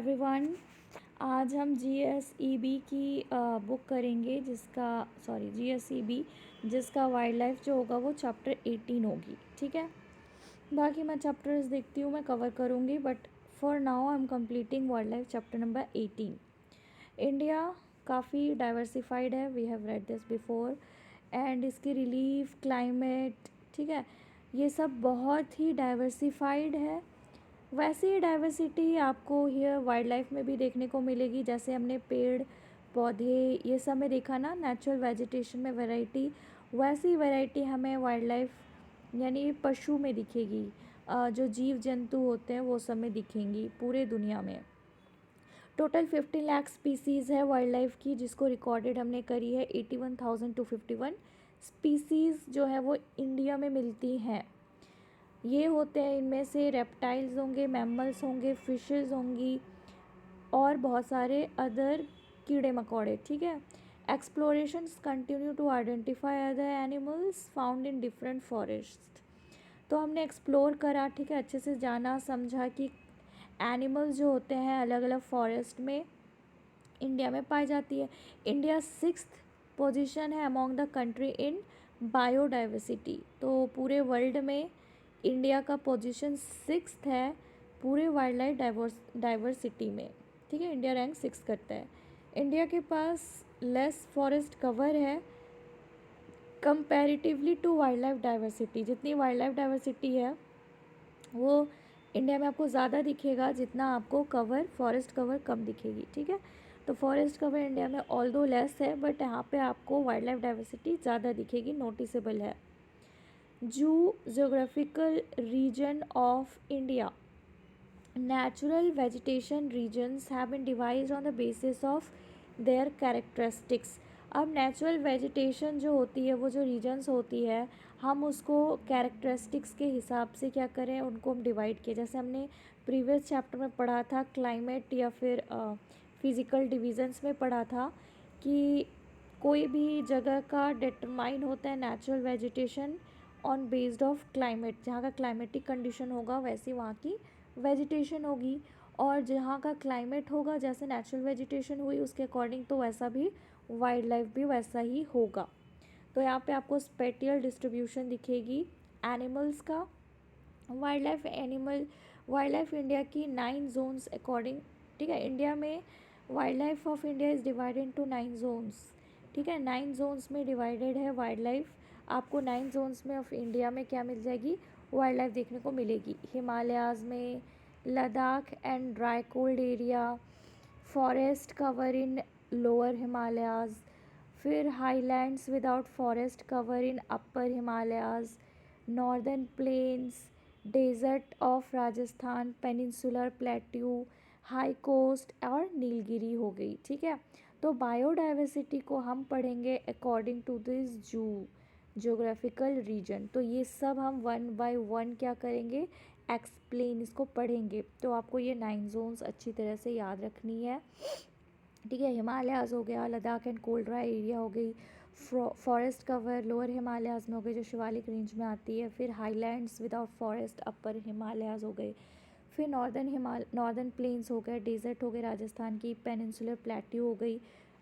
Everyone. आज हम जीएसईबी की बुक करेंगे जीएसईबी जिसका वाइल्ड लाइफ जो होगा वो चैप्टर 18 होगी। ठीक है, बाकी मैं चैप्टर्स देखती हूँ, मैं कवर करूँगी, but for now I am completing wild life chapter number 18। India काफ़ी डाइवर्सिफाइड है, we have read this before, and इसकी रिलीफ, क्लाइमेट, ठीक है, ये सब बहुत ही डाइवर्सिफाइड है। वैसे ही डाइवर्सिटी आपको हियर वाइल्ड लाइफ में भी देखने को मिलेगी। जैसे हमने पेड़ पौधे ये सब में देखा ना, नेचुरल वेजिटेशन में वैरायटी, वैसी वैरायटी हमें वाइल्ड लाइफ यानी पशु में दिखेगी। जो जीव जंतु होते हैं वो सब में दिखेंगी पूरे दुनिया में। टोटल 15 लाख स्पीसीज़ है वाइल्ड लाइफ की, जिसको रिकॉर्डेड हमने करी है 81,251 स्पीसीज़ जो है वो इंडिया में मिलती हैं। ये होते हैं, इनमें से रेप्टाइल्स होंगे, मैमल्स होंगे, फिशेस होंगी और बहुत सारे अदर कीड़े मकोड़े। ठीक है, explorations continue to identify other animals found in different forest. तो हमने एक्सप्लोर करा, ठीक है, अच्छे से जाना समझा कि एनिमल्स जो होते हैं अलग अलग फॉरेस्ट में इंडिया में पाई जाती है। इंडिया 6th पोजीशन है among the country in biodiversity. तो पूरे वर्ल्ड में इंडिया का पोजीशन 6th है पूरे वाइल्ड लाइफ डाइवर्सिटी में। ठीक है, इंडिया रैंक 6 करता है। इंडिया के पास लेस फॉरेस्ट कवर है comparatively to wild life diversity. जितनी वाइल्ड लाइफ डाइवर्सिटी है वो इंडिया में आपको ज़्यादा दिखेगा, जितना आपको फॉरेस्ट कवर कम दिखेगी। ठीक है, तो फॉरेस्ट कवर इंडिया में ऑल दो लेस है, बट यहाँ पे आपको वाइल्ड लाइफ डाइवर्सिटी ज़्यादा दिखेगी, नोटिसेबल है। Geographical region of India, natural vegetation regions have been devised on the basis of their characteristics। अब नेचुरल वेजिटेशन जो होती है, वो जो रीजन्स होती है, हम उसको कैरेक्टरिस्टिक्स के हिसाब से क्या करें, उनको हम डिवाइड किए। जैसे हमने प्रीवियस चैप्टर में पढ़ा था क्लाइमेट या फिर फिज़िकल डिविजन्स में पढ़ा था कि कोई भी जगह का डिटरमाइन होता है natural vegetation on based of climate. जहाँ का क्लाइमेटिक कंडीशन होगा वैसी वहाँ की वेजिटेशन होगी, और जहाँ का क्लाइमेट होगा जैसे नेचुरल वेजिटेशन हुई उसके अकॉर्डिंग तो वैसा भी वाइल्ड लाइफ भी वैसा ही होगा। तो यहाँ पे आपको स्पेटियल डिस्ट्रीब्यूशन दिखेगी एनिमल्स का। वाइल्ड लाइफ इंडिया की 9 जोन्स अकॉर्डिंग। ठीक है, इंडिया में wild life of India is divided into 9 zones. ठीक है, 9 जोन्स में डिवाइडेड है वाइल्ड लाइफ। आपको 9 जोन्स में ऑफ इंडिया में क्या मिल जाएगी, वाइल्ड लाइफ देखने को मिलेगी। हिमालयाज़ में Ladakh and dry cold area, forest cover in lower Himalayas, फिर highlands without forest cover in upper Himalayas, northern plains, desert of Rajasthan, peninsular plateau, high coast और नीलगिरी हो गई। ठीक है, तो बायोडाइवर्सिटी को हम पढ़ेंगे according to this geographical region. तो ये सब हम 1 बाय 1 क्या करेंगे, एक्सप्लेन, इसको पढ़ेंगे। तो आपको ये 9 जोन्स अच्छी तरह से याद रखनी है। ठीक है, हिमालयाज़ हो गया, Ladakh and cold dry area हो गई, फॉरेस्ट कवर लोअर हिमालयाज़ में हो गई जो शिवालिक रेंज में आती है, फिर हाईलैंड्स विदाउट फॉरेस्ट अपर हिमालयाज़ हो गए, फिर नॉर्दर्न प्लेन्स हो गए, डेजर्ट हो गए राजस्थान की, पेनिनसुलर प्लेट्यू हो गई,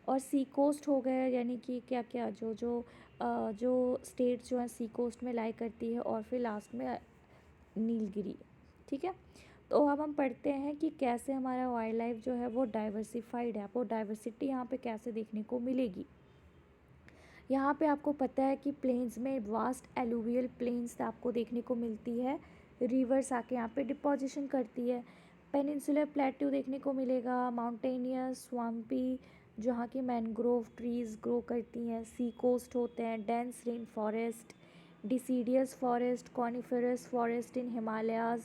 और सी कोस्ट हो गए, यानी कि क्या क्या जो स्टेट्स जो हैं सी कोस्ट में लाई करती है, और फिर लास्ट में नीलगिरी। ठीक है, तो अब हम पढ़ते हैं कि कैसे हमारा वाइल्ड लाइफ जो है वो डाइवर्सिफाइड है। आपको डाइवर्सिटी यहाँ पे कैसे देखने को मिलेगी। यहाँ पे आपको पता है कि प्लेन्स में वास्ट एलुवियल प्लेन्स आपको देखने को मिलती है, रिवर्स आके यहाँ पे डिपोजिशन करती है। पेनिनसुलर प्लेट्यू देखने को मिलेगा, माउंटेनियस स्वाम्पी जहाँ की मैनग्रोव ट्रीज़ ग्रो करती हैं। सी कोस्ट होते हैं, dense rain forest, deciduous forest, coniferous forest इन हिमालयाज़,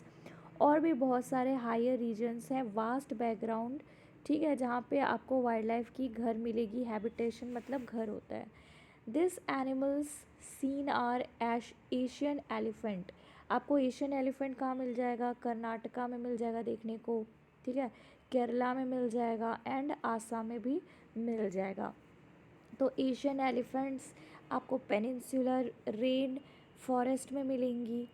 और भी बहुत सारे हायर रीजन्स हैं, वास्ट बैकग्राउंड। ठीक है, जहाँ पे आपको वाइल्ड लाइफ की घर मिलेगी, हैबिटेशन मतलब घर होता है। This animals seen are Asian elephant. आपको एशियन एलिफेंट कहाँ मिल जाएगा, कर्नाटका में मिल जाएगा देखने को। ठीक है, केरला में मिल जाएगा एंड आसाम में भी मिल जाएगा। तो एशियन एलिफेंट्स आपको पेनिनसुलर रेन फॉरेस्ट में मिलेंगी।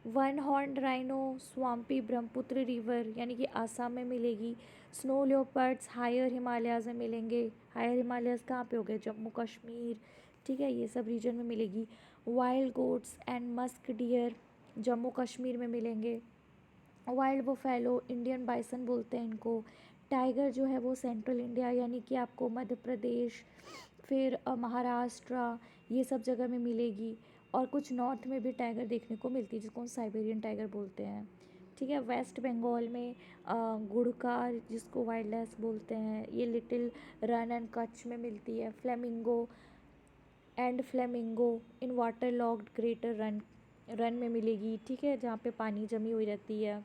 One horn rhino swampy Brahmaputra river यानी कि आसाम में मिलेगी। स्नो लेपर्ड्स हायर हिमालयाज़ में मिलेंगे। हायर हिमालयाज़ कहाँ पे हो गए, जम्मू कश्मीर, ठीक है, ये सब रीजन में मिलेगी। Wild goats and musk deer Jammu Kashmir में मिलेंगे। वाइल्ड बुफैलो इंडियन बाइसन बोलते हैं इनको। टाइगर जो है वो सेंट्रल इंडिया यानी कि आपको मध्य प्रदेश, फिर महाराष्ट्र, ये सब जगह में मिलेगी। और कुछ नॉर्थ में भी टाइगर देखने को मिलती है जिसको हम साइबेरियन टाइगर बोलते हैं, ठीक है। वेस्ट बंगाल में गुड़कार जिसको वाइल्ड लाइफ बोलते हैं, ये लिटिल रन एंड कच्छ में मिलती है। Flamingo in water locked greater run में मिलेगी, ठीक है, जहाँ पे पानी जमी हुई रहती है।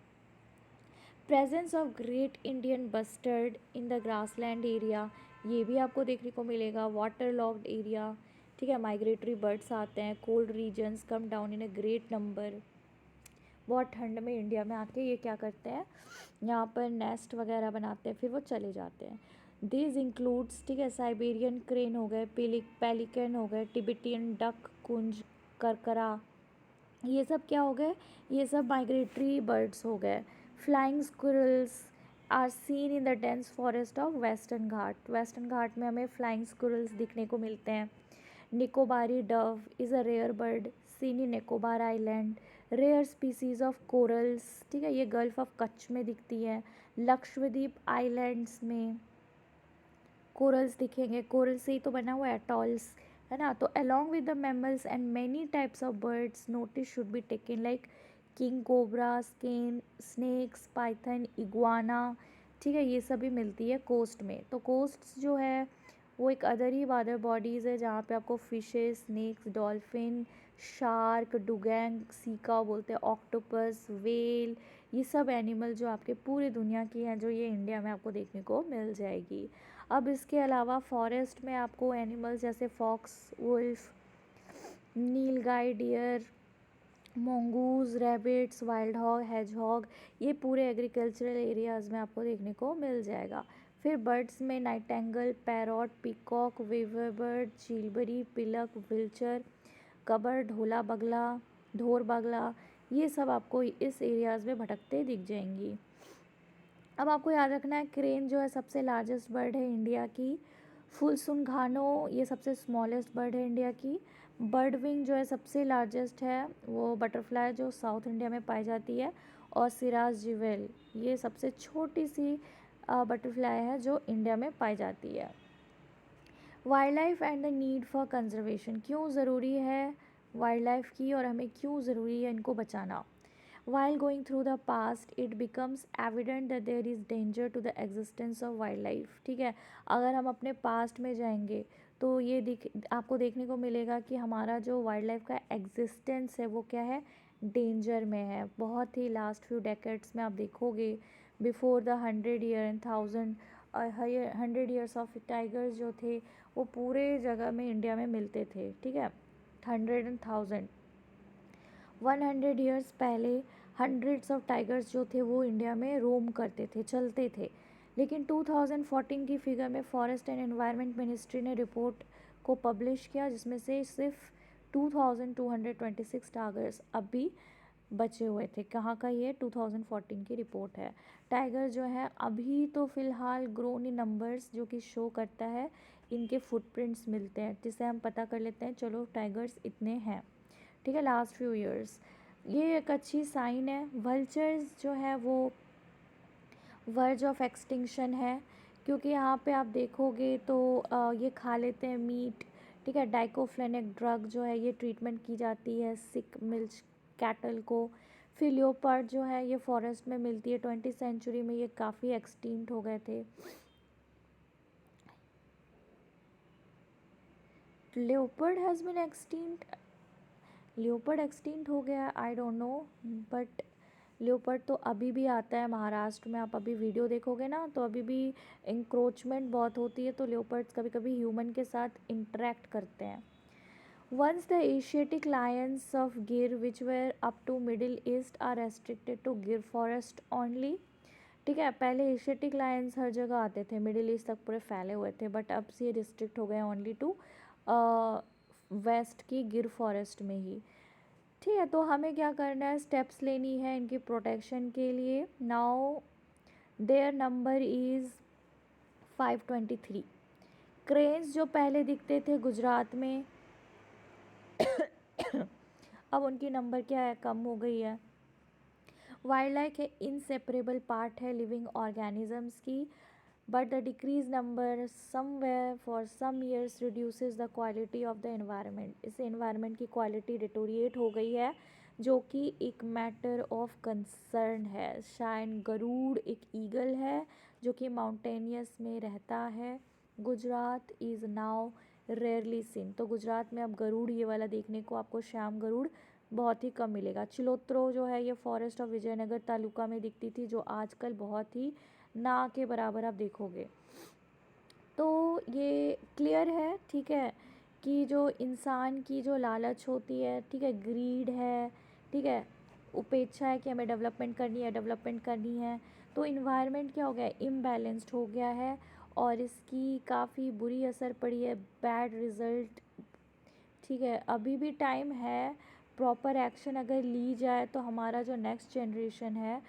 Presence of great Indian bustard in the grassland area, ये भी आपको देखने को मिलेगा। वाटर लॉक्ड एरिया, ठीक है, माइग्रेटरी बर्ड्स आते हैं। Cold regions come down in a great number, बहुत ठंड में इंडिया में आके ये क्या करते हैं, यहाँ पर नेस्ट वगैरह बनाते हैं, फिर वो चले जाते हैं। दिस इंक्लूड्स, ठीक है, साइबेरियन क्रेन हो गए, पेलिकन हो गए, टिबेटियन डक, कुंज, करकरा, ये सब क्या हो गए, ये सब माइग्रेटरी बर्ड्स हो गए। Flying squirrels are seen in the dense forest of western Ghat, western Ghat में हमें फ्लाइंग स्क्विरल्स दिखने को मिलते हैं। Nicobari dove is a rare bird seen in Nicobar island. Rare species of corals, ठीक है, ये गल्फ ऑफ कच्छ में दिखती है। लक्षद्वीप आइलैंड्स में कोरल्स दिखेंगे, कोरल से ही तो बना हुआ है अटॉल्स, है ना। तो along with the mammals and many types of birds notice should be taken like king cobra, skink, snakes, python, iguana, ठीक है, ये सभी मिलती है कोस्ट में। तो कोस्ट जो है वो एक अदर ही वाटर बॉडीज़ है जहाँ पे आपको fishes, snakes, dolphin, shark, dugong, सीका बोलते हैं, ऑक्टोपस, वेल, ये सब एनिमल जो आपके पूरी दुनिया की हैं जो ये इंडिया में आपको देखने को मिल जाएगी। अब इसके अलावा फॉरेस्ट में आपको एनिमल्स जैसे fox, wolf, nilgai, deer, mongoose, rabbits, wild hog, hedgehog, ये पूरे एग्रीकल्चरल एरियाज़ में आपको देखने को मिल जाएगा। फिर बर्ड्स में नाइटेंगल, पैरॉट, पीकॉक, वेवर बर्ड, चिलबरी, पिलक, विल्चर, कबर, ढोर बगला, ये सब आपको इस एरियाज़ में भटकते दिख जाएंगी। अब आपको याद रखना है क्रेन जो है सबसे लार्जेस्ट बर्ड है इंडिया की। फुलसुंघानो ये सबसे स्मॉलेस्ट बर्ड है इंडिया की। बर्ड विंग जो है सबसे लार्जेस्ट है वो बटरफ्लाई जो साउथ इंडिया में पाई जाती है। और सिराज जिवेल ये सबसे छोटी सी बटरफ्लाई है जो इंडिया में पाई जाती है। Wild life and the need for conservation, क्यों ज़रूरी है वाइल्ड लाइफ की और हमें क्यों ज़रूरी है इनको बचाना। While going through the past, it becomes evident that there is danger to the existence of wildlife, ठीक है। अगर हम अपने पास्ट में जाएंगे तो ये आपको देखने को मिलेगा कि हमारा जो वाइल्ड लाइफ का एग्जिस्टेंस है वो क्या है, डेंजर में है। बहुत ही लास्ट फ्यू डेकेड्स में आप देखोगे before the 100 year and 100 years of tigers जो थे वो पूरे जगह में इंडिया में मिलते थे, ठीक है। 100 ईयर्स पहले हंड्रेड्स ऑफ टाइगर्स जो थे वो इंडिया में रोम करते थे, चलते थे। लेकिन 2014 की फिगर में फॉरेस्ट एंड एनवायरनमेंट मिनिस्ट्री ने रिपोर्ट को पब्लिश किया जिसमें से सिर्फ 2226 टाइगर्स अभी बचे हुए थे। कहाँ का ये 2014 की रिपोर्ट है। टाइगर जो है अभी तो फ़िलहाल ग्रोन इन नंबर्स जो कि शो करता है इनके फुटप्रिंट्स मिलते हैं जिससे हम पता कर लेते हैं चलो टाइगर्स इतने हैं, ठीक है, लास्ट फ्यू ईयर्स। ये एक अच्छी साइन है। वल्चर्स जो है वो वर्ज ऑफ एक्सटिंक्शन है क्योंकि यहाँ पे आप देखोगे तो ये खा लेते हैं मीट, ठीक है। डाइक्लोफेनेक ड्रग जो है ये ट्रीटमेंट की जाती है सिक मिल्च कैटल को। फिर लियोपर्ड जो है ये फॉरेस्ट में मिलती है। 20th सेंचुरी में ये काफ़ी एक्सटिंक्ट हो गए थे। Leopard has been extinct, leopard extinct हो गया, I don't know, but leopard तो अभी भी आता है महाराष्ट्र में। आप अभी वीडियो देखोगे ना तो अभी भी इंक्रोचमेंट बहुत होती है तो लियोपर्ड्स कभी कभी ह्यूमन के साथ इंटरेक्ट करते हैं। Once the Asiatic lions of Gir which were up to Middle East are restricted to Gir forest only, ठीक है। पहले एशियाटिक लायंस हर जगह आते थे, मिडिल ईस्ट तक पूरे फैले हुए थे, बट अब से ये रिस्ट्रिक्ट हो गए ओनली टू वेस्ट की गिर फॉरेस्ट में ही, ठीक है, तो हमें क्या करना है, स्टेप्स लेनी है इनकी प्रोटेक्शन के लिए। Now their number is 523। Cranes जो पहले दिखते थे गुजरात में अब उनकी नंबर क्या है, कम हो गई है। वाइल्ड लाइफ है इनसेपरेबल पार्ट है लिविंग ऑर्गेनिजम्स की, but the decrease number somewhere for some years reduces the quality of the environment. इससे एनवायरनमेंट की क्वालिटी डिटोरिएट हो गई है, जो कि एक मैटर ऑफ कंसर्न है। शायन गरुड़ एक ईगल है जो कि माउंटेनियस में रहता है। Gujarat is now rarely scene. तो गुजरात में अब गरुड़ ये वाला देखने को आपको श्याम गरुड़ बहुत ही कम मिलेगा। चिलोत्रो जो है ये फॉरेस्ट ऑफ विजयनगर तालुका में दिखती थी, जो आजकल बहुत ही ना के बराबर आप देखोगे। तो ये क्लियर है, ठीक है, कि जो इंसान की जो लालच होती है, ठीक है, ग्रीड है, ठीक है, उपेक्षा है कि हमें डेवलपमेंट करनी है, तो इन्वायरमेंट क्या हो गया है, इम्बैलेंस्ड हो गया है और इसकी काफ़ी बुरी असर पड़ी है, बैड रिज़ल्ट। ठीक है, अभी भी टाइम है, प्रॉपर एक्शन अगर ली जाए तो हमारा जो नेक्स्ट जनरेशन है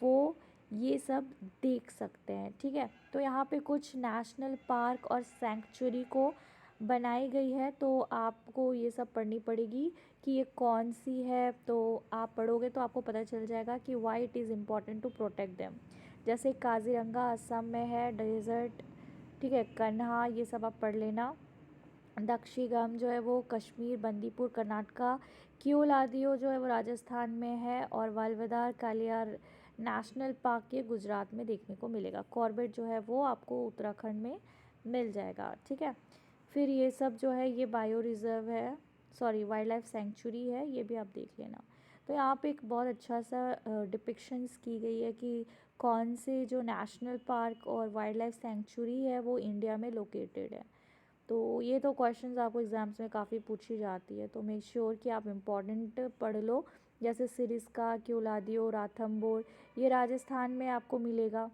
वो ये सब देख सकते हैं। ठीक है, तो यहाँ पे कुछ नेशनल पार्क और सैंक्चुरी को बनाई गई है, तो आपको ये सब पढ़नी पड़ेगी कि ये कौन सी है। तो आप पढ़ोगे तो आपको पता चल जाएगा कि why it is important to protect them. जैसे काजीरंगा असम में है, डेजर्ट, ठीक है, कन्हा, ये सब आप पढ़ लेना। दक्षिगम जो है वो कश्मीर, बंदीपुर कर्नाटका, क्योलादियो जो है वो राजस्थान में है, और वालवदार कालियार नेशनल पार्क ये गुजरात में देखने को मिलेगा। कॉर्बेट जो है वो आपको उत्तराखंड में मिल जाएगा। ठीक है, फिर ये सब जो है ये बायो रिज़र्व है, सॉरी वाइल्ड लाइफ सेंचुरी है, ये भी आप देख लेना। तो यहाँ पे एक बहुत अच्छा सा डिपिक्शंस की गई है कि कौन से जो नेशनल पार्क और वाइल्ड लाइफ सेंचुरी है वो इंडिया में लोकेटेड है। तो ये तो क्वेश्चंस आपको एग्ज़ाम्स में काफ़ी पूछी जाती है, तो मेक श्योर कि आप इम्पॉर्टेंट पढ़ लो। जैसे सिरिस्का, क्योलादियो, राथम्बोर, ये राजस्थान में आपको मिलेगा।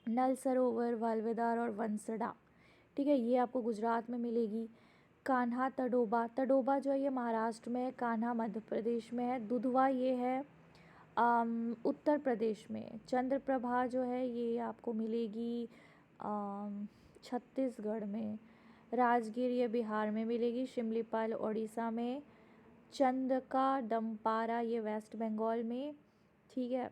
नल सरोवर, वालवेदार और वंसड़ा, ठीक है, ये आपको गुजरात में मिलेगी। कान्हा तडोबा, तडोबा जो है ये महाराष्ट्र में है, कान्हा मध्य प्रदेश में है। दुधवा ये है उत्तर प्रदेश में। चंद्रप्रभा जो है ये आपको मिलेगी छत्तीसगढ़ में। राजगीर ये बिहार में मिलेगी। शिमलीपाल उड़ीसा में। चंदका दमपारा ये वेस्ट बंगाल में। ठीक है,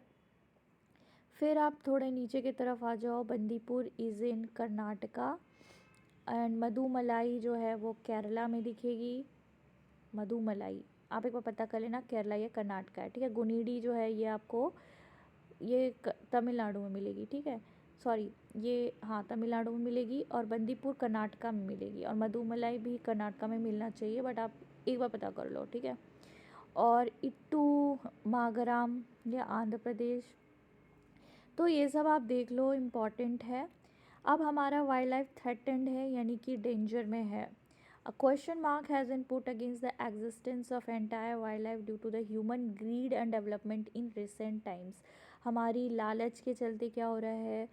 फिर आप थोड़े नीचे की तरफ आ जाओ, Bandipur is in Karnataka, and Mudumalai जो है वो केरला में दिखेगी। मधुमलाई आप एक बार पता कर लेना, केरला या कर्नाटका है। ठीक है, गुनीडी जो है ये आपको ये तमिलनाडु में मिलेगी। ठीक है, सॉरी ये हाँ तमिलनाडु में मिलेगी, और बंदीपुर कर्नाटका में मिलेगी, और मधुमलाई भी कर्नाटका में मिलना चाहिए, बट आप एक बार पता कर लो। ठीक है, और इट्टू मागराम ये आंध्र प्रदेश। तो ये सब आप देख लो, इम्पॉर्टेंट है। अब हमारा वाइल्ड लाइफ थ्रेटेंड है, यानी कि डेंजर में है। A question mark has been put against the existence of entire wildlife due to the human greed and development in recent times। हमारी लालच के चलते क्या हो रहा है,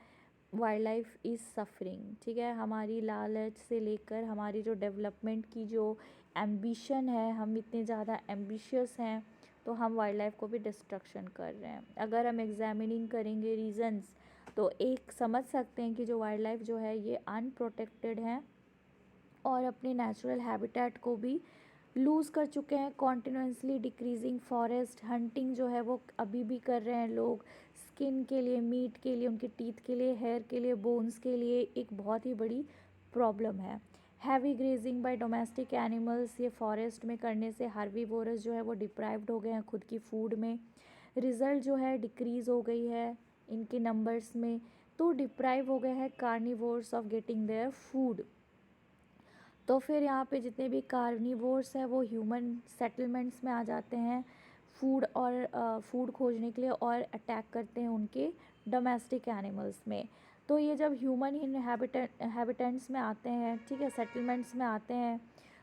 वाइल्ड लाइफ इज़ सफरिंग। ठीक है, हमारी लालच से लेकर हमारी जो डेवलपमेंट की जो एम्बिशन है, हम इतने ज़्यादा एम्बिशियस हैं, तो हम वाइल्ड लाइफ को भी डिस्ट्रक्शन कर रहे हैं। अगर हम एग्जामिनिंग करेंगे रीजंस, तो एक समझ सकते हैं कि जो वाइल्ड लाइफ जो है ये अनप्रोटेक्टेड है और अपने नेचुरल हैबिटेट को भी लूज़ कर चुके हैं। कॉन्टिन्यूसली डिक्रीजिंग फॉरेस्ट, हंटिंग जो है वो अभी भी कर रहे हैं लोग, स्किन के लिए, मीट के लिए, उनके टीथ के लिए, हेयर के लिए, बोन्स के लिए, एक बहुत ही बड़ी प्रॉब्लम है। Heavy grazing bye domestic animals, ये फॉरेस्ट में करने से हार्बीवोरस जो है वो डिप्राइव्ड हो गए हैं खुद की फूड में। रिज़ल्ट जो है डिक्रीज़ हो गई है इनके नंबर्स में, तो डिप्राइव हो गए हैं carnivores of getting their food. तो फिर यहाँ पे जितने भी कार्निवोर्स हैं वो ह्यूमन सेटलमेंट्स में आ जाते हैं फूड और फूड खोजने के लिए, और अटैक करते हैं उनके डोमेस्टिक एनिमल्स में। तो ये जब ह्यूमन हैबिटेंट्स में आते हैं, ठीक है, सेटलमेंट्स में आते हैं,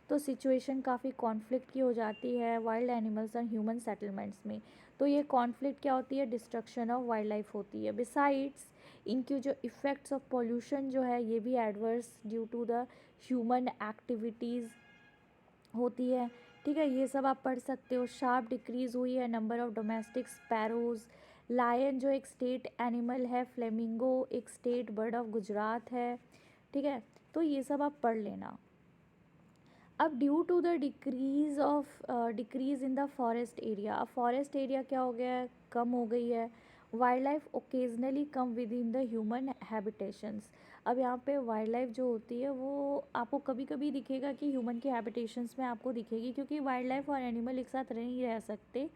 तो सिचुएशन काफ़ी कॉन्फ्लिक्ट की हो जाती है वाइल्ड एनिमल्स और ह्यूमन सेटलमेंट्स में। तो ये कॉन्फ्लिक्ट क्या होती है, डिस्ट्रक्शन ऑफ वाइल्ड लाइफ होती है। बिसाइड्स इनकी जो इफ़ेक्ट्स ऑफ पोल्यूशन जो है ये भी adverse due to the human activities होती है। ठीक है, ये सब आप पढ़ सकते हो। शार्प डिक्रीज़ हुई है number of domestic sparrows. Lion जो एक स्टेट एनिमल है, फ्लेमिंगो एक स्टेट बर्ड ऑफ गुजरात है। ठीक है, तो ये सब आप पढ़ लेना। अब due to the decrease in the forest area, अब फॉरेस्ट एरिया क्या हो गया है, कम हो गई है। Wild life occasionally come within the human habitations. अब यहाँ पे वाइल्ड लाइफ जो होती है वो आपको कभी कभी दिखेगा कि ह्यूमन के हैबिटेशंस में आपको दिखेगी, क्योंकि वाइल्ड लाइफ और एनिमल एक साथ नहीं रह सकते,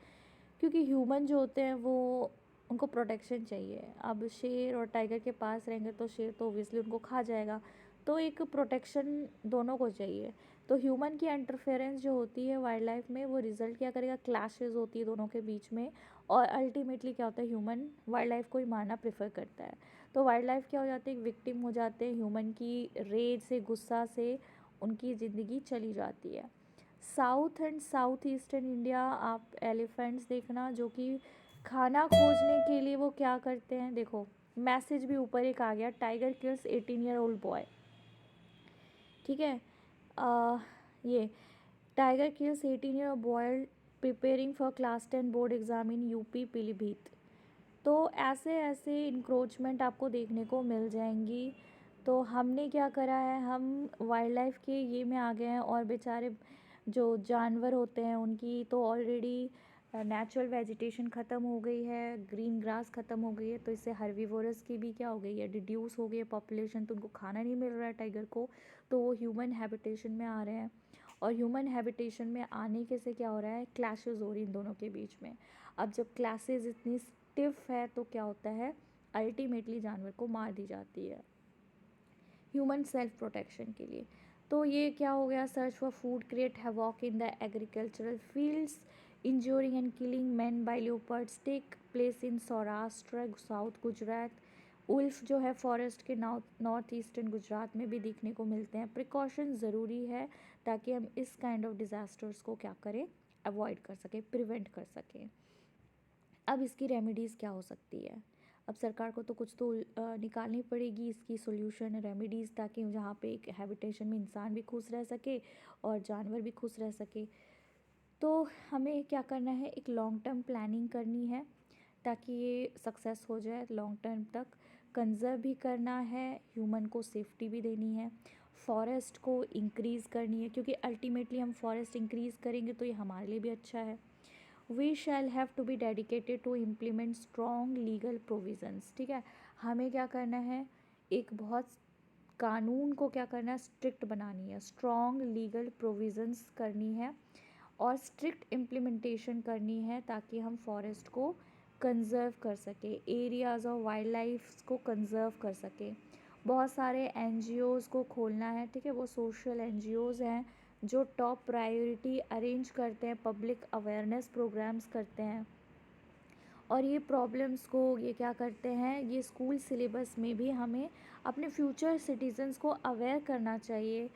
क्योंकि ह्यूमन जो होते हैं वो उनको प्रोटेक्शन चाहिए। अब शेर और टाइगर के पास रहेंगे तो शेर तो ओबियसली उनको खा जाएगा, तो एक प्रोटेक्शन दोनों को चाहिए। तो ह्यूमन की इंटरफेरेंस जो होती है वाइल्ड लाइफ में, वो रिजल्ट क्या करेगा, क्लैशेस होती है दोनों के बीच में, और अल्टीमेटली क्या होता है, ह्यूमन वाइल्ड लाइफ को ही मारना प्रेफर करता है। तो वाइल्ड लाइफ क्या हो जाती है, एक विक्टिम हो जाते हैं ह्यूमन की रेज से, गुस्सा से उनकी ज़िंदगी चली जाती है। South and south eastern India, आप एलिफेंट्स देखना जो कि खाना खोजने के लिए वो क्या करते हैं, देखो मैसेज भी ऊपर एक आ गया, टाइगर किल्स 18-year-old बॉय। ठीक है, ये tiger kills 18-year boy preparing for class 10 board exam in UP Pilibhit. तो ऐसे ऐसे इंक्रोचमेंट आपको देखने को मिल जाएंगी। तो हमने क्या करा है, हम वाइल्ड लाइफ के ये में आ गए हैं, और बेचारे जो जानवर होते हैं उनकी तो ऑलरेडी नेचुरल वेजिटेशन ख़त्म हो गई है, ग्रीन ग्रास ख़त्म हो गई है, तो इससे हर्बीवोरस की भी क्या हो गई है, डिड्यूस हो गई है पॉपुलेशन, तो उनको खाना नहीं मिल रहा है टाइगर को, तो वो ह्यूमन हैबिटेशन में आ रहे हैं। और ह्यूमन हैबिटेशन में आने के से क्या हो रहा है, क्लैशेस हो रही इन दोनों के बीच में। अब जब क्लासेस इतनी स्टिफ है तो क्या होता है, अल्टीमेटली जानवर को मार दी जाती है ह्यूमन सेल्फ प्रोटेक्शन के लिए। तो ये क्या हो गया, search for food create havoc in the agricultural fields, injuring and killing man by leopards take place in Saurashtra south Gujarat. Wolf जो है फॉरेस्ट के नॉर्थ ईस्टर्न गुजरात में भी देखने को मिलते हैं। प्रिकॉशन ज़रूरी है ताकि हम इस काइंड ऑफ डिज़ास्टर्स को क्या करें, अवॉइड कर सकें, प्रिवेंट कर सकें। अब इसकी रेमेडीज़ क्या हो सकती है, अब सरकार को तो कुछ तो निकालनी पड़ेगी इसकी सॉल्यूशन रेमेडीज़, ताकि जहाँ पे एक हैबिटेशन में इंसान भी खुश रह सके और जानवर भी खुश रह सके। तो हमें क्या करना है, एक लॉन्ग टर्म प्लानिंग करनी है ताकि ये सक्सेस हो जाए लॉन्ग टर्म तक। कंज़र्व भी करना है, ह्यूमन को सेफ्टी भी देनी है, फॉरेस्ट को इंक्रीज़ करनी है, क्योंकि अल्टीमेटली हम फॉरेस्ट इंक्रीज़ करेंगे तो ये हमारे लिए भी अच्छा है। We shall have to be dedicated to implement strong legal provisions. ठीक है, हमें क्या करना है, एक बहुत कानून को क्या करना है, स्ट्रिक्ट बनानी है, स्ट्रॉन्ग लीगल प्रोविजंस करनी है और स्ट्रिक्ट इम्प्लीमेंटेशन करनी है ताकि हम फॉरेस्ट को कंज़र्व कर सके, एरियाज़ ऑफ वाइल्ड लाइफ को कंज़र्व कर सके। बहुत सारे एनजीओज़ को खोलना है, ठीक है, वो सोशल एनजीओज़ हैं जो टॉप प्रायोरिटी अरेंज करते हैं, पब्लिक अवेयरनेस प्रोग्राम्स करते हैं, और ये प्रॉब्लम्स को ये क्या करते हैं, ये स्कूल सिलेबस में भी हमें अपने फ्यूचर सिटीजन्स को अवेयर करना चाहिए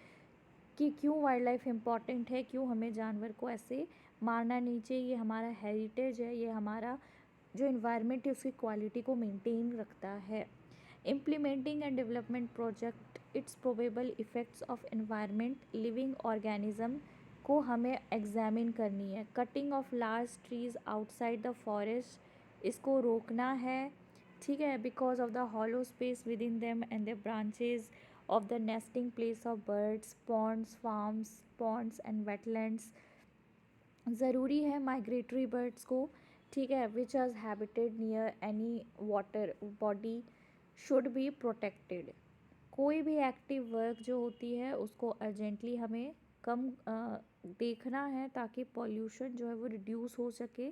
कि क्यों वाइल्ड लाइफ इम्पॉर्टेंट है, क्यों हमें जानवर को ऐसे मारना नहीं चाहिए, ये हमारा हेरिटेज है, ये हमारा जो इन्वायरमेंट है उसकी क्वालिटी को मेंटेन रखता है। Implementing and development project its probable effects of environment living organism को हमें एग्जामिन करनी है। Cutting of large trees outside the forest, इसको रोकना है, ठीक है, because of the hollow space within them and the branches of the nesting place of birds, ponds, farms, ponds and wetlands. ज़रूरी है माइग्रेटरी बर्ड्स को, ठीक है, which are habited near any water body should be protected. कोई भी active work जो होती है उसको अर्जेंटली हमें कम देखना है ताकि पॉल्यूशन जो है वो रिड्यूस हो सके,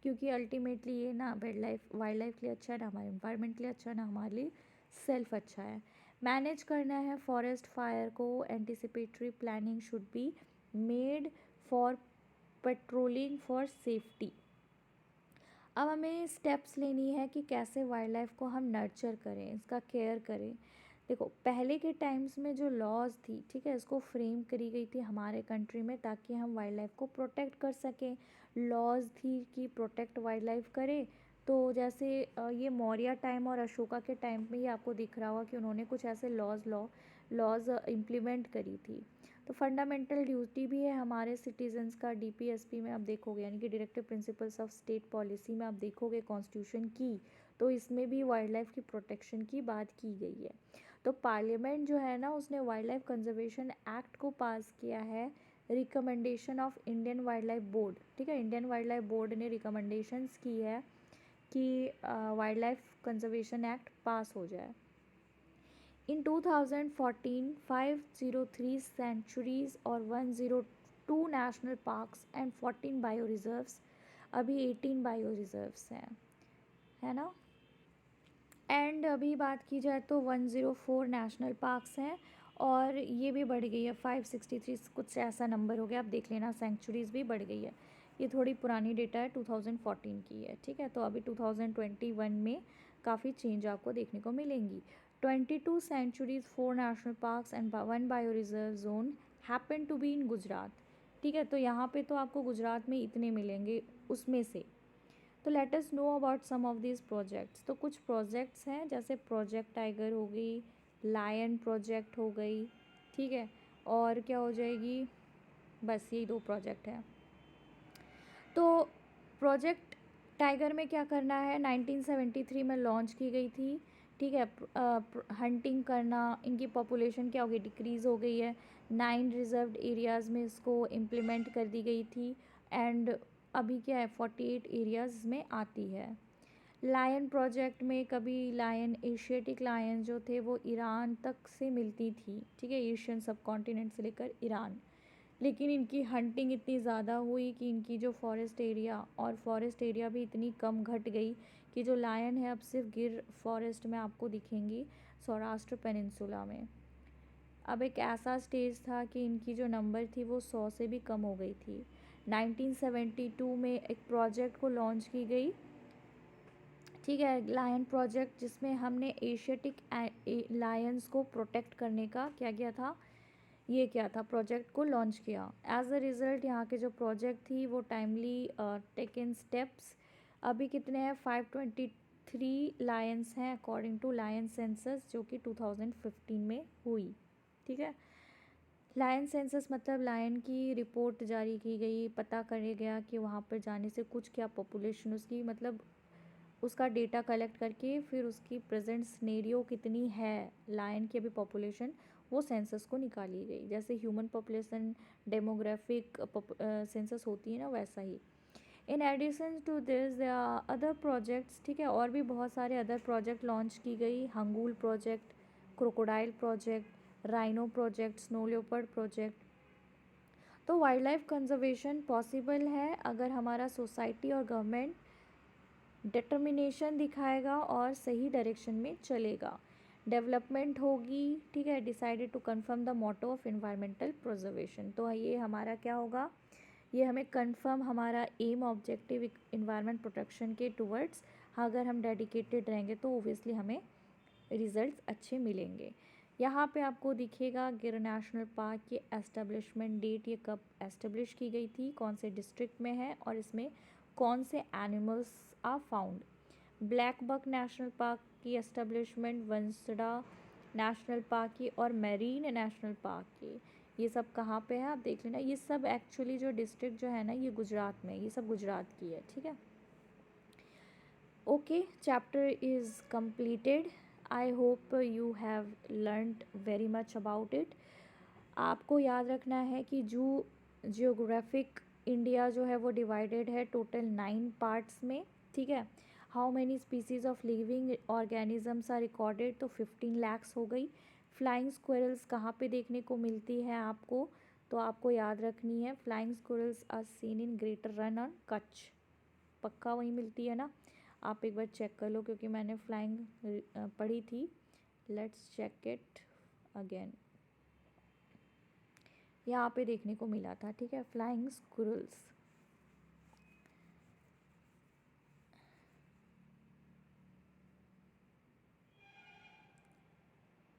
क्योंकि अल्टीमेटली ये ना वाइल्ड लाइफ के लिए अच्छा है, ना हमारे इन्वायरमेंट के लिए अच्छा है, ना हमारे लिए सेल्फ अच्छा है। मैनेज करना है फॉरेस्ट फायर को, anticipatory planning should be made for patrolling for safety. अब हमें स्टेप्स लेनी है कि कैसे वाइल्ड लाइफ को हम नर्चर करें, इसका केयर करें। देखो पहले के टाइम्स में जो लॉज थी, ठीक है, इसको फ्रेम करी गई थी हमारे कंट्री में ताकि हम वाइल्ड लाइफ को प्रोटेक्ट कर सकें। लॉज थी कि प्रोटेक्ट वाइल्ड लाइफ करें। तो जैसे ये मौर्य टाइम और अशोका के टाइम में ही आपको दिख रहा होगा कि उन्होंने कुछ ऐसे लॉज इम्प्लीमेंट करी थी। तो फंडामेंटल ड्यूटी भी है हमारे सिटीजन्स का, डीपीएसपी में आप देखोगे, यानी कि directive principles of state policy में आप देखोगे कॉन्स्टिट्यूशन की, तो इसमें भी वाइल्ड लाइफ की प्रोटेक्शन की बात की गई है। तो पार्लियामेंट जो है ना, उसने वाइल्ड लाइफ कंजर्वेशन एक्ट को पास किया है recommendation of Indian wild life board, ठीक है। इंडियन वाइल्ड लाइफ बोर्ड ने रिकमेंडेशंस की है कि वाइल्ड लाइफ कंजर्वेशन एक्ट पास हो जाए। इन 2014 503 सेंचुरीज और 102 national parks and 14 bio reserves, अभी 18 बायो रिजर्व्स हैं, है ना। एंड अभी बात की जाए तो 104 नेशनल पार्क्स हैं, और ये भी बढ़ गई है 563 कुछ ऐसा नंबर हो गया, आप देख लेना। सेंचुरीज़ भी बढ़ गई है, ये थोड़ी पुरानी डेटा है, 2014 की है, ठीक है। तो अभी 2021 में काफ़ी चेंज आपको देखने को मिलेंगी। 22 sanctuaries, 4 national parks and 1 bio reserve zone happen to be in Gujarat, ठीक है। तो यहाँ पे तो आपको गुजरात में इतने मिलेंगे उसमें से। तो let us know about some of this projects. तो कुछ प्रोजेक्ट्स हैं, जैसे प्रोजेक्ट टाइगर हो गई, लायन प्रोजेक्ट हो गई, ठीक है। और क्या हो जाएगी, बस यही 2 प्रोजेक्ट हैं। तो प्रोजेक्ट टाइगर में क्या करना है, 1973 में लॉन्च की गई थी, ठीक है। हंटिंग करना, इनकी पॉपुलेशन क्या हो गई, डिक्रीज़ हो गई है। 9 रिजर्व्ड एरियाज़ में इसको इम्प्लीमेंट कर दी गई थी, एंड अभी क्या है 48 एरियाज़ में आती है। लायन प्रोजेक्ट में कभी लायन, एशियाटिक लायन जो थे वो ईरान तक से मिलती थी, ठीक है, एशियन सब कॉन्टिनेंट से लेकर ईरान। लेकिन इनकी हंटिंग इतनी ज़्यादा हुई कि इनकी जो फॉरेस्ट एरिया भी इतनी कम घट गई कि जो लायन है अब सिर्फ गिर फॉरेस्ट में आपको दिखेंगी, सौराष्ट्र पेनिनसुला में। अब एक ऐसा स्टेज था कि इनकी जो नंबर थी वो 100 से भी कम हो गई थी। 1972 में एक प्रोजेक्ट को लॉन्च की गई, ठीक है, लायन प्रोजेक्ट, जिसमें हमने एशियाटिक लायंस को प्रोटेक्ट करने का क्या किया था, ये क्या था, प्रोजेक्ट को लॉन्च किया। एज अ रिज़ल्ट यहाँ के जो प्रोजेक्ट थी वो टाइमली टेकन स्टेप्स। अभी कितने हैं, 523 लायंस हैं अकॉर्डिंग टू लायन सेंसस, जो कि 2015 में हुई, ठीक है। लायन सेंसस मतलब लायन की रिपोर्ट जारी की गई, पता करे गया कि वहाँ पर जाने से कुछ क्या पॉपुलेशन उसकी, मतलब उसका डेटा कलेक्ट करके फिर उसकी प्रेजेंट सिनेरियो कितनी है लायन की अभी पॉपुलेशन, वो सेंसस को निकाली गई। जैसे ह्यूमन पॉपुलेशन डेमोग्राफिक सेंसस होती है ना, वैसा ही। In addition to this other projects, ठीक है, और भी बहुत सारे अदर प्रोजेक्ट लॉन्च की गई। Hangul project, crocodile project, rhino project, snow leopard project. तो वाइल्ड लाइफ कंजर्वेशन पॉसिबल है अगर हमारा सोसाइटी और गवर्नमेंट डिटर्मिनेशन दिखाएगा और सही डायरेक्शन में चलेगा, डेवलपमेंट होगी, ठीक है। Decided to confirm the motto of environmental preservation. तो ये हमारा क्या होगा, ये हमें कंफर्म हमारा एम ऑब्जेक्टिव इन्वायरमेंट प्रोटेक्शन के टुवर्ड्स, अगर हम डेडिकेटेड रहेंगे तो ओबियसली हमें रिजल्ट्स अच्छे मिलेंगे। यहाँ पे आपको दिखेगा गिर नेशनल पार्क की एस्टेब्लिशमेंट डेट, ये कब एस्टेब्लिश की गई थी, कौन से डिस्ट्रिक्ट में है, और इसमें कौन से animals are found. Black buck national park की एस्टेब्लिशमेंट, वंसड़ा नेशनल पार्क की, और मेरीन नेशनल पार्क की, ये सब कहाँ पे है आप देख लेना। ये सब एक्चुअली जो डिस्ट्रिक्ट जो है ना, ये गुजरात में, ये सब गुजरात की है, ठीक है। Okay, chapter is completed. I hope you have learned very much about it. आपको याद रखना है कि जो जियोग्राफिक इंडिया जो है वो डिवाइडेड है टोटल 9 पार्ट्स में, ठीक है। How many species of living organisms are recorded, तो 15 lakhs हो गई। फ्लाइंग स्क्विरल्स कहाँ पे देखने को मिलती है आपको, तो आपको याद रखनी है flying squirrels are seen in greater Rann on Kutch, पक्का वहीं मिलती है ना, आप एक बार चेक कर लो क्योंकि मैंने फ्लाइंग पढ़ी थी। लेट्स चेक इट अगेन, यहाँ पे देखने को मिला था, ठीक है, फ्लाइंग स्क्विरल्स।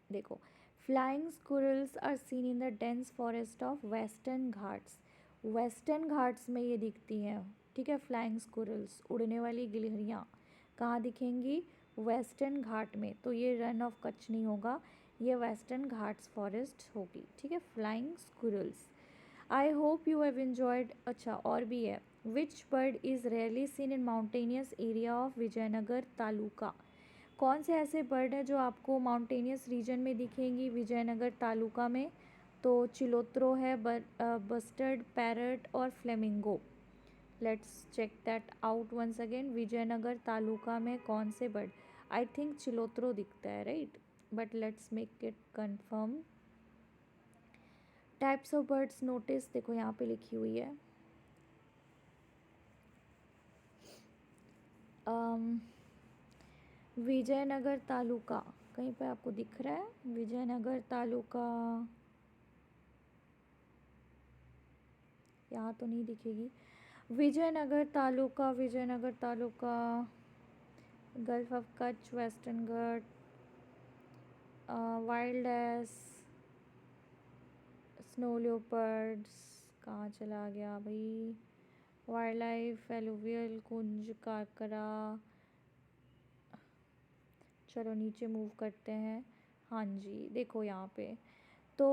देखो, flying squirrels are seen in the dense forest of Western Ghats, Western Ghats में ये दिखती हैं, ठीक है। फ्लाइंग स्क्विरल्स, उड़ने वाली गिलहरियाँ कहाँ दिखेंगी, वेस्टर्न घाट में, तो ये रन ऑफ कच्छ नहीं होगा, ये वेस्टर्न घाट्स फॉरेस्ट होगी, ठीक है। Flying squirrels, I hope you have enjoyed. अच्छा और भी है, which bird is rarely seen in mountainous area of Vijayanagar taluka. कौन से ऐसे बर्ड हैं जो आपको माउंटेनियस रीजन में दिखेंगी विजयनगर तालुका में? तो चिलोत्रो है, बस्टर्ड, पैरट और flamingo. Let's check that out once again. Vijaynagar taluka में कौन से बर्ड? आई थिंक चिलोत्रो दिखता है, right, but let's make it confirm. Types of birds notice देखो यहाँ पे लिखी हुई है। विजयनगर तालुका कहीं पे आपको दिख रहा है? विजयनगर तालुका यहाँ तो नहीं दिखेगी। Vijayanagar taluka, Vijayanagar taluka, gulf of Kutch, western Ghat, wild ass, snow leopards, कहाँ चला गया भाई? वाइल्ड लाइफ, एलुवियल, कुंज, काकरा। चलो नीचे मूव करते हैं। हाँ जी देखो यहाँ पे तो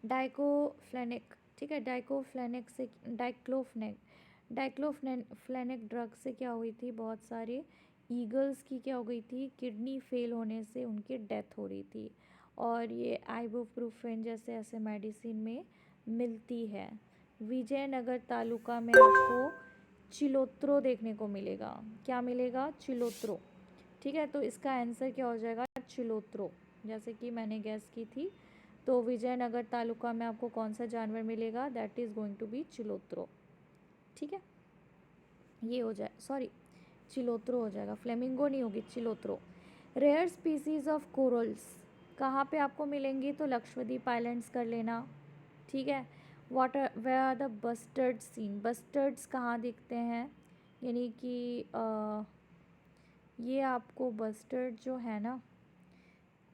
डाइक्लोफ्लेनिक, ठीक है, डाइक्लोफ्लेनिक से डाइक्लोफ्लेनिक ड्रग से क्या हुई थी? बहुत सारे ईगल्स की क्या हो गई थी? किडनी फेल होने से उनकी डेथ हो रही थी, और ये आइबुप्रोफेन जैसे ऐसे मेडिसिन में मिलती है। विजयनगर तालुका में आपको चिलोत्रो देखने को मिलेगा। क्या मिलेगा? चिलोत्रो, ठीक है। तो इसका आंसर क्या हो जाएगा? चिलोत्रो, जैसे कि मैंने गैस की थी। तो विजयनगर तालुका में आपको कौन सा जानवर मिलेगा? That is going to be chilotro, ठीक है। ये हो जाए, सॉरी चिलोत्रो हो जाएगा, फ्लेमिंगो नहीं होगी, चिलोत्रो। रेयर स्पीसीज ऑफ कोरल्स कहाँ पे आपको मिलेंगी? तो लक्षद्वीप आइलैंड्स कर लेना, ठीक है। Water where are the bustard seen, bustards कहाँ दिखते हैं? यानी कि ये आपको बस्टर्ड जो है ना,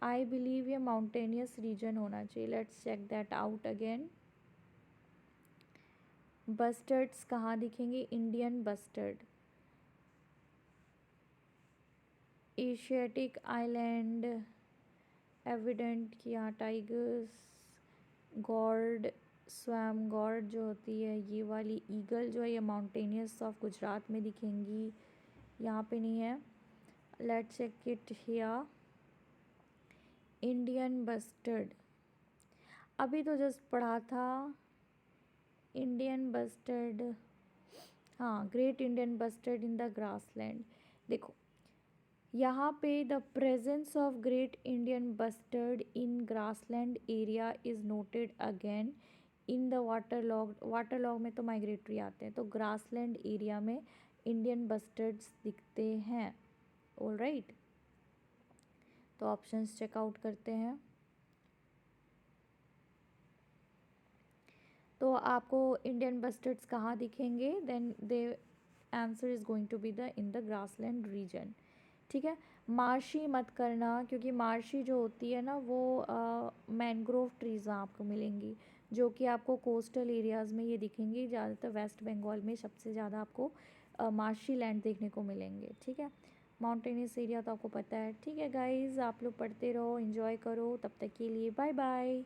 आई बिलीव ये माउंटेनियस रीजन होना चाहिए। Let's check that out again. Bustards कहाँ दिखेंगे? Indian bustard, Asiatic island, evident किया, टाइगर्स, गॉर्ड, स्वैम गॉर्ड जो होती है, ये वाली ईगल जो है ये माउंटेनियस ऑफ गुजरात में दिखेंगी, यहाँ पे नहीं है। Let's check it here. Indian bustard अभी तो जस्ट पढ़ा था, इंडियन बस्टर्ड, हाँ, great Indian bustard in the grassland. देखो यहाँ पे the presence of great Indian bustard in grassland area is noted again in the waterlog में तो माइग्रेटरी आते हैं, तो ग्रासलैंड एरिया में इंडियन बस्टर्ड्स दिखते हैं। ऑल राइट, तो ऑप्शंस चेकआउट करते हैं। तो आपको इंडियन बस्टर्ड्स कहाँ दिखेंगे? Then they answer is going to be the in the grassland region, ठीक है। मार्शी मत करना, क्योंकि मार्शी जो होती है ना वो मैंग्रोव ट्रीज़ आपको मिलेंगी, जो कि आपको कोस्टल एरियाज़ में ये दिखेंगी। ज़्यादातर वेस्ट बंगाल में सबसे ज़्यादा आपको मार्शी लैंड देखने को मिलेंगे, ठीक है। माउंटेनियस एरिया तो आपको पता है, ठीक है गाइज़, आप लोग पढ़ते रहो, एंजॉय करो, तब तक के लिए बाय बाय।